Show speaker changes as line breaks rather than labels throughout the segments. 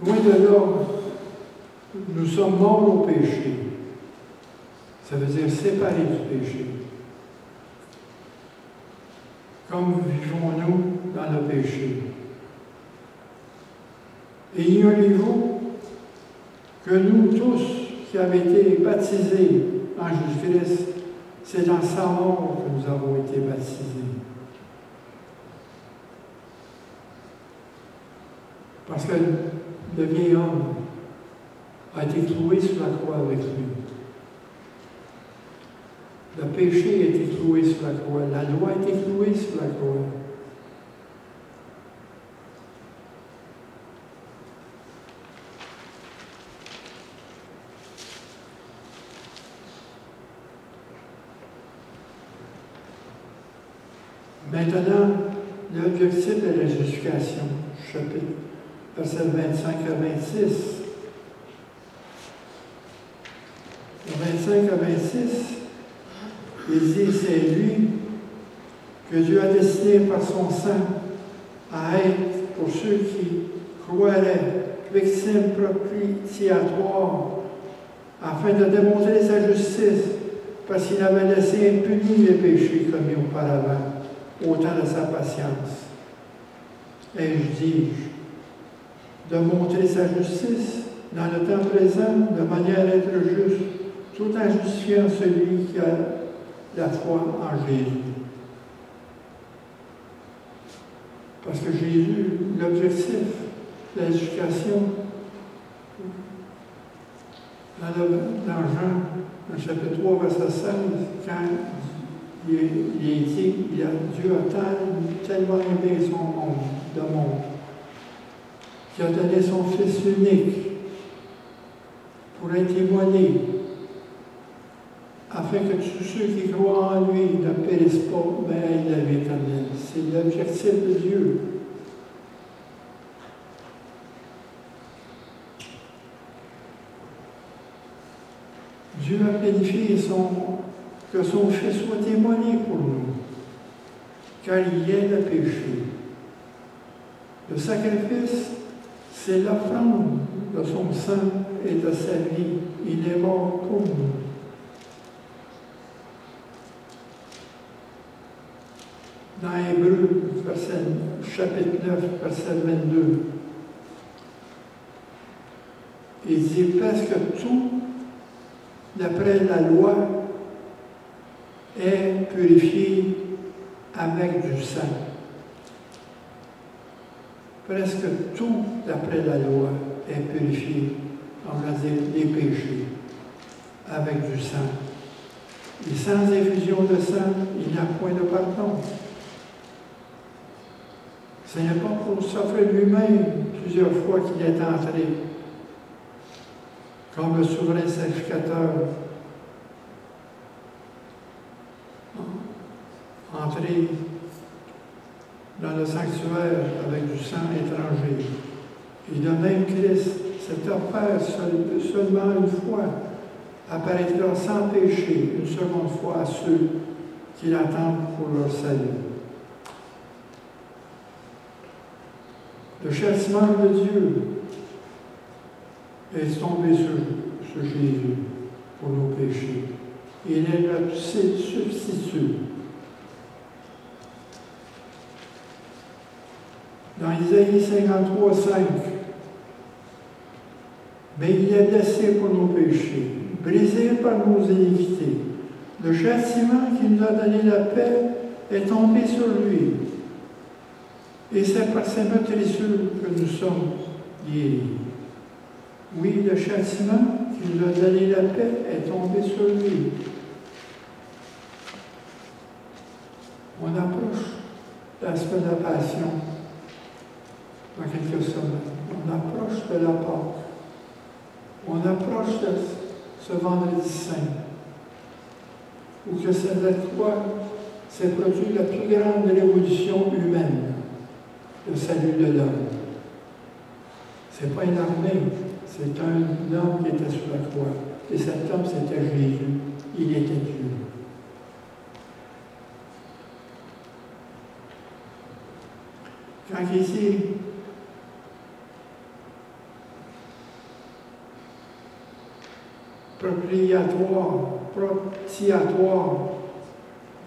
Loin de là, nous sommes morts au péché. Ça veut dire séparés du péché. Comme vivons-nous dans le péché? Et ignorez-vous que nous tous qui avons été baptisés en Jésus-Christ, c'est dans sa mort que nous avons été baptisés. Parce que le vieil homme a été cloué sur la croix avec lui. Le péché a été cloué sur la croix. La loi a été clouée sur la croix. Maintenant, l'objectif de la justification, chapitre, versets 25 à 26. De 25 à 26, il dit, c'est lui que Dieu a décidé par son sang à être, pour ceux qui croiraient, victime propitiatoire, afin de démontrer sa justice, parce qu'il avait laissé impunis les péchés commis auparavant, au temps de sa patience. Ai-je dit, de montrer sa justice dans le temps présent, de manière à être juste, tout en justifiant celui qui a la foi en Jésus. Parce que Jésus, l'objectif de la justification, dans Jean, dans le chapitre 3, verset 16, quand il est dit, Dieu a tellement aimé son monde, qui a donné son Fils unique pour être témoigné, afin que tous ceux qui croient en lui ne périssent pas, mais aient la vie éternelle. C'est l'objectif de Dieu. Dieu a planifié que son Fils soit témoigné pour nous, car il est le péché. Le sacrifice, c'est l'offrande de son sang et de sa vie. Il est mort pour nous. Dans Hébreux, chapitre 9, verset 22, il dit presque tout, d'après la loi, est purifié avec du sang. Presque tout, d'après la loi, est purifié, on va dire, des péchés, avec du sang. Et sans effusion de sang, il n'y a point de pardon. Ce n'est pas pour s'offrir lui-même plusieurs fois qu'il est entré, comme le souverain sacrificateur, entré dans le sanctuaire avec du sang étranger. Et de même Christ, s'est offert seulement une fois, apparaîtra sans péché une seconde fois à ceux qui l'attendent pour leur salut. Le châtiment de Dieu est tombé sur Jésus pour nos péchés. Il est notre substitut. Dans Isaïe 53, 5, mais il est blessé pour nos péchés, brisé par nos iniquités. Le châtiment qui nous a donné la paix est tombé sur lui. Et c'est par ses meurtrissures que nous sommes guéris. Oui, le châtiment qui nous a donné la paix est tombé sur lui. On approche l'aspect de la passion dans quelques semaines. On approche de la Pâque. On approche de ce vendredi saint, où que cette croix s'est produite la plus grande révolution humaine, le salut de l'homme. Ce n'est pas une armée, c'est un homme qui était sur la croix. Et cet homme, c'était Jésus. Il était Dieu. Quand il dit propitiatoire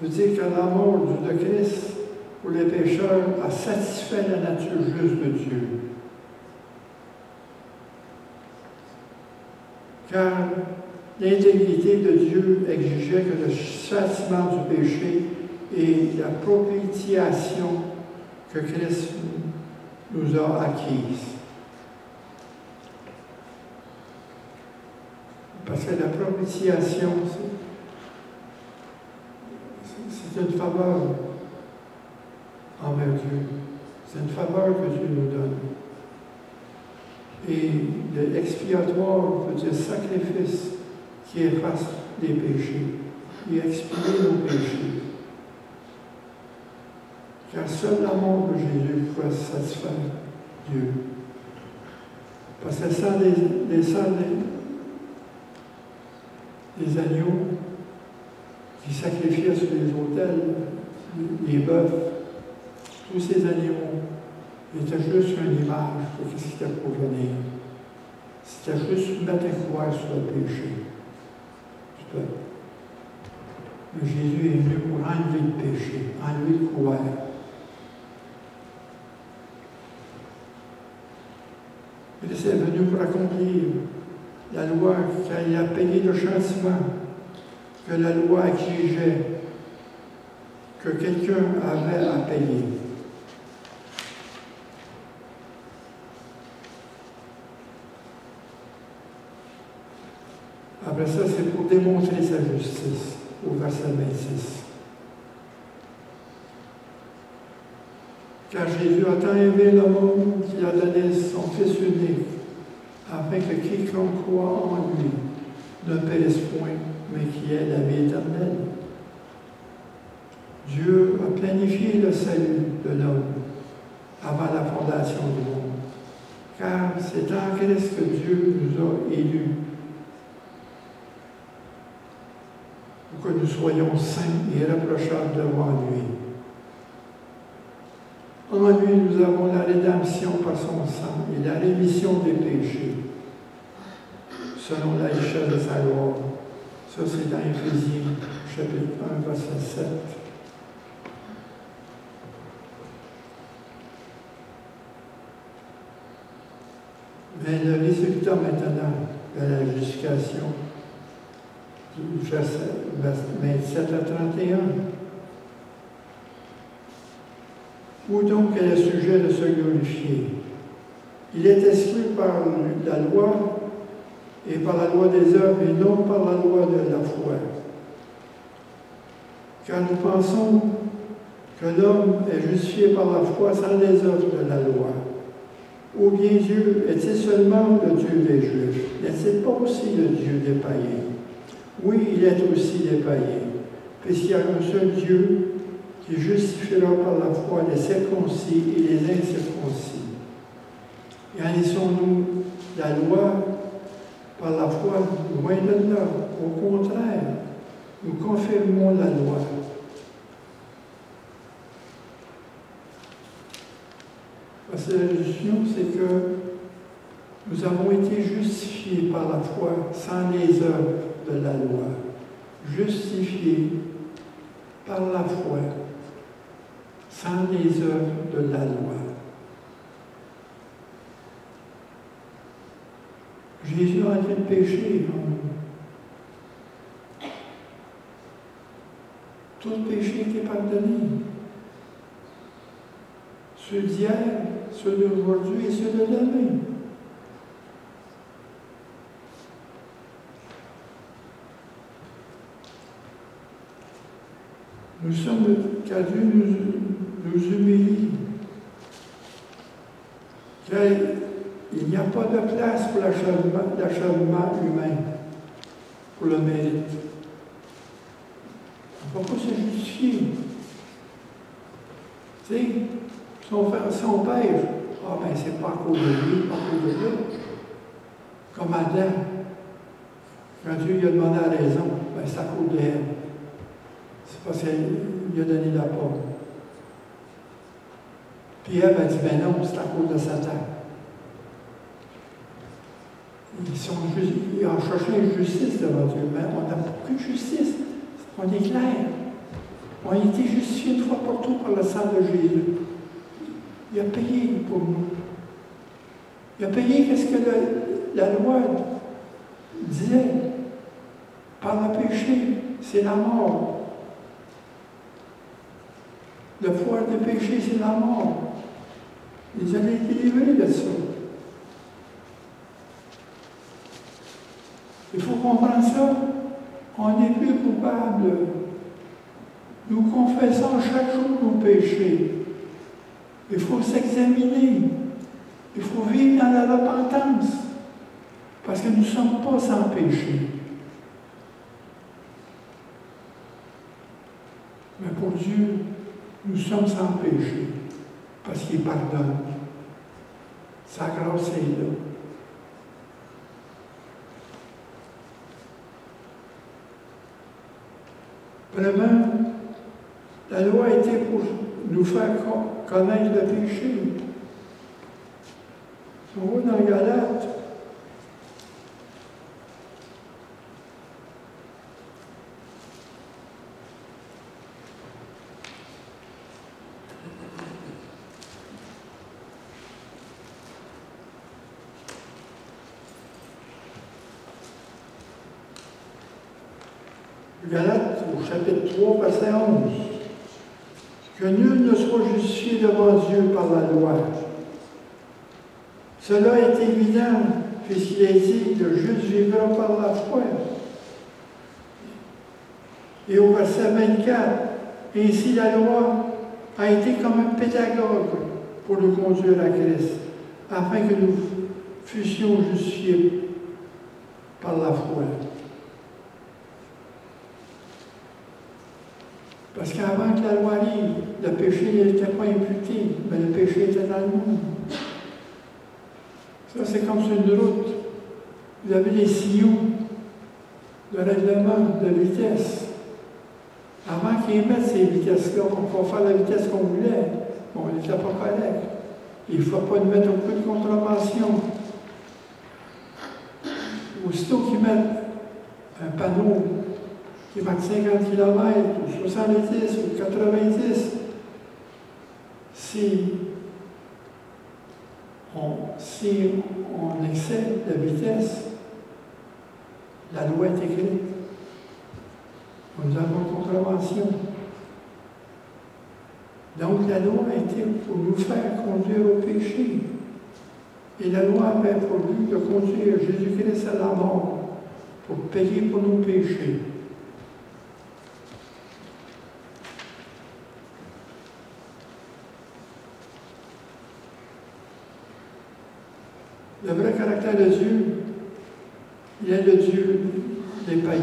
veut dire que la mort de Christ pour les pécheurs a satisfait la nature juste de Dieu. Car l'intégrité de Dieu exigeait que le châtiment du péché et la propitiation que Christ nous a acquise. Parce que la propitiation, c'est une faveur envers Dieu. C'est une faveur que Dieu nous donne. Et l'expiatoire veut dire sacrifice qui efface les péchés, et expier nos péchés. Car seul l'amour de Jésus pouvait satisfaire Dieu. Parce que sans les agneaux qui sacrifiaient sur les autels, les bœufs, tous ces animaux étaient juste une image de ce qui était pour venir. C'était juste mettre un couvert sur le péché du peuple. Mais Jésus est venu pour enlever le péché, enlever le couvert. Il est venu pour accomplir la loi qu'il a payé le châtiment que la loi exigeait que quelqu'un avait à payer. Après ça, c'est pour démontrer sa justice, au verset 26. Car Jésus a tant aimé le monde qu'il a donné son Fils unique, afin que quiconque croit en lui ne périsse point, mais qu'il ait la vie éternelle. Dieu a planifié le salut de l'homme avant la fondation du monde, car c'est en Christ que Dieu nous a élus, pour que nous soyons saints et irréprochables devant lui. En lui, nous avons la rédemption par son sang et la rémission des péchés, selon la richesse de sa gloire. Ça, c'est dans Éphésiens, chapitre 1, verset 7. Mais le résultat maintenant de la justification, du verset 27 à 31. Où donc est le sujet de se glorifier? Il est exclu par la loi et par la loi des œuvres et non par la loi de la foi. Car nous pensons que l'homme est justifié par la foi sans les œuvres de la loi. Ou bien Dieu est-il seulement le Dieu des Juifs? N'est-il pas aussi le Dieu des païens? Oui, il est aussi des païens, puisqu'il y a un seul Dieu qui justifiera par la foi les circoncis et les incirconcis. Et en laissons-nous la loi par la foi loin de là? Au contraire, nous confirmons la loi. Parce que la justification, c'est que nous avons été justifiés par la foi sans les œuvres de la loi. Justifiés par la foi sans les œuvres de la loi. Jésus a enlevé le péché. Tout le péché était pardonné. Ceux d'hier, ceux d'aujourd'hui et ceux de demain. Nous sommes, car Dieu nous humilie. Car il n'y a pas de place pour l'achèvement humain, pour le mérite. On ne peut pas se justifier. Tu sais, si on pêche, c'est pas à cause de lui, pas à cause de l'autre. Comme Adam, quand Dieu lui a demandé la raison, c'est à cause d'elle. C'est parce qu'il lui a donné la pomme. Puis Ève a dit, non, c'est à cause de Satan. Ils ont cherché une justice devant Dieu, mais on n'a aucune justice. On est clair. On a été justifié une fois pour tout par le sang de Jésus. Il a payé pour nous. Il a payé qu'est-ce que la loi disait. Par le péché, c'est la mort. Le poids du péché, c'est la mort. Ils allaient être délivrés de ça. Il faut comprendre ça. On n'est plus coupable. Nous confessons chaque jour nos péchés. Il faut s'examiner. Il faut vivre dans la repentance. Parce que nous ne sommes pas sans péché. Mais pour Dieu, nous sommes sans péché. Parce qu'il pardonne. Sa grâce est là. Vraiment, la loi a été pour nous faire connaître le péché. On va dans Galates. Galates, au chapitre 3, verset 11. Que nul ne soit justifié devant Dieu par la loi. Cela est évident, puisqu'il est dit, le juste vivra par la foi. Et au verset 24, ainsi la loi a été comme un pédagogue pour nous conduire à Christ, afin que nous fussions justifiés par la foi. Parce qu'avant que la loi arrive, le péché n'était pas imputé, mais le péché était dans le monde. Ça, c'est comme sur une route. Vous avez des signaux de règlement de vitesse. Avant qu'ils mettent ces vitesses-là, on pouvait faire la vitesse qu'on voulait. Bon, on n'était pas correct. Il ne faut pas nous mettre aucune contravention. Aussitôt qu'ils mettent un panneau qui marque 50 km, ou 70, ou 90, si on excède la vitesse, la loi est écrite. Nous avons une contravention. Donc la loi a été pour nous faire conduire au péché. Et la loi avait pour but de conduire Jésus-Christ à la mort, pour payer pour nos péchés. Le vrai caractère de Dieu, il est le Dieu des païens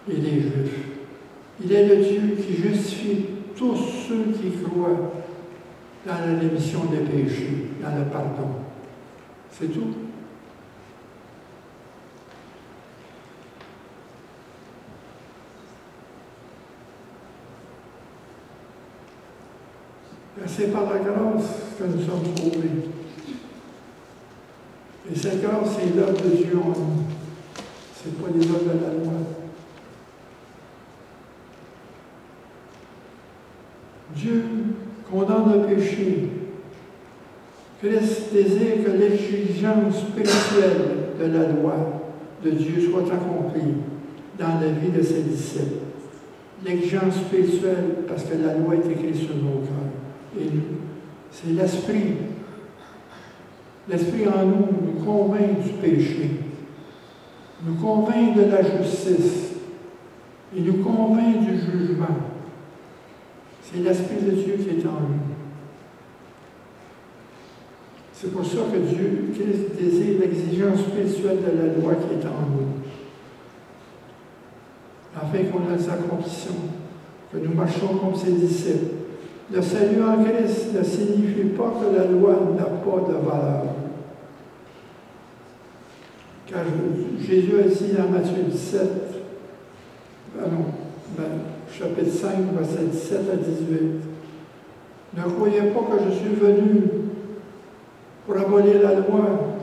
et des Juifs. Il est le Dieu qui justifie tous ceux qui croient dans la rémission des péchés, dans le pardon. C'est tout. C'est par la grâce que nous sommes sauvés. Et cette grâce, c'est l'œuvre de Dieu en nous. Ce n'est pas les œuvres de la loi. Dieu condamne le péché. Christ désire que l'exigence spirituelle de la loi de Dieu soit accomplie dans la vie de ses disciples. L'exigence spirituelle, parce que la loi est écrite sur nos cœurs. Et nous, c'est l'Esprit. L'Esprit en nous nous convainc du péché, nous convainc de la justice et nous convainc du jugement. C'est l'Esprit de Dieu qui est en nous. C'est pour ça que Dieu, Christ, désire l'exigence spirituelle de la loi qui est en nous, afin qu'on nous accomplissions, que nous marchions comme ses disciples. Le salut en Christ ne signifie pas que la loi n'a pas de valeur. Car Jésus a dit dans Matthieu 17, chapitre 5, verset 17 à 18, « Ne croyez pas que je suis venu pour abolir la loi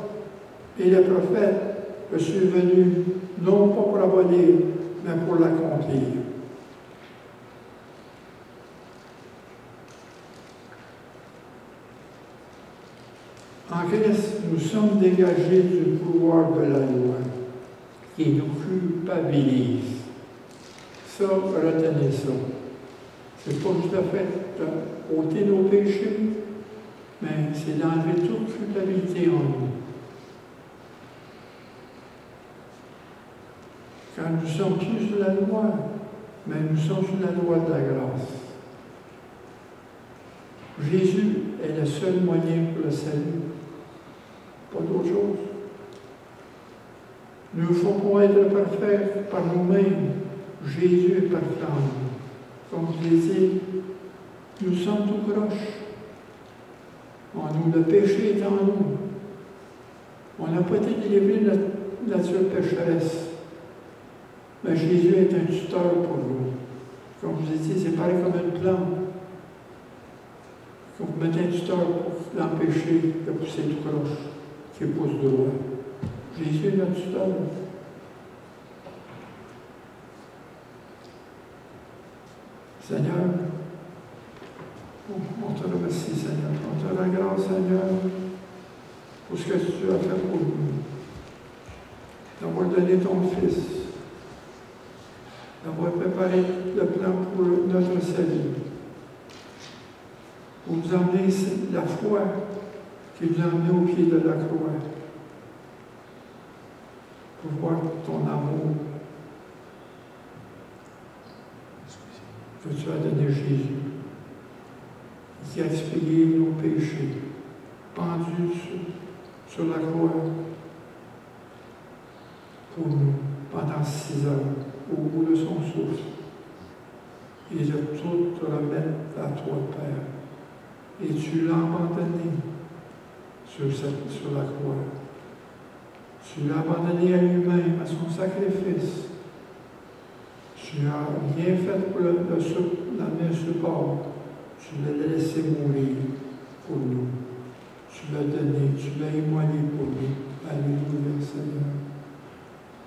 Et le prophète, je suis venu non pas pour abolir, mais pour l'accomplir. En Christ, nous sommes dégagés du pouvoir de la loi qui nous culpabilise. Ça, retenez ça. C'est pas juste le fait d'ôter nos péchés, mais c'est d'enlever toute culpabilité en nous. Quand nous sommes plus sous la loi, mais nous sommes sous la loi de la grâce. Jésus est le seul moyen pour le salut. Pas d'autre chose. Nous ne faut pas être parfaits par nous-mêmes. Jésus est parfait en nous. Comme je l'ai dit, nous sommes tout croches. Le péché est en nous. On n'a pas été délivrés de la nature pécheresse. Mais Jésus est un tuteur pour nous. Comme je vous ai dit, c'est pareil comme une plante. Quand vous mettez un tuteur pour l'empêcher de pousser tout croche, qui pousse droit. Jésus est notre tuteur. Seigneur, on te remercie, Seigneur. On te rend grâce, Seigneur, pour ce que tu as fait pour nous. D'avoir donné ton Fils. D'avoir préparé le plan pour notre salut. Pour nous emmener la foi qui nous a emmenés au pied de la croix. Pour voir ton amour que tu as donné Jésus, qui a expié nos péchés, pendu sur la croix pour nous pendant 6 heures, au bout de son souffle, et de tout te remettre à toi, Père. Et tu l'as abandonné sur la croix. Tu l'as abandonné à lui-même, à son sacrifice. Tu n'as rien fait pour l'amener sur le bord. Tu l'as laissé mourir pour nous. Tu l'as donné, tu l'as émoigné pour nous. Alléluia, Seigneur.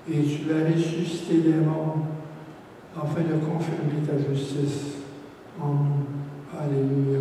Et tu l'as ressuscité des morts afin de confirmer ta justice en nous. Alléluia.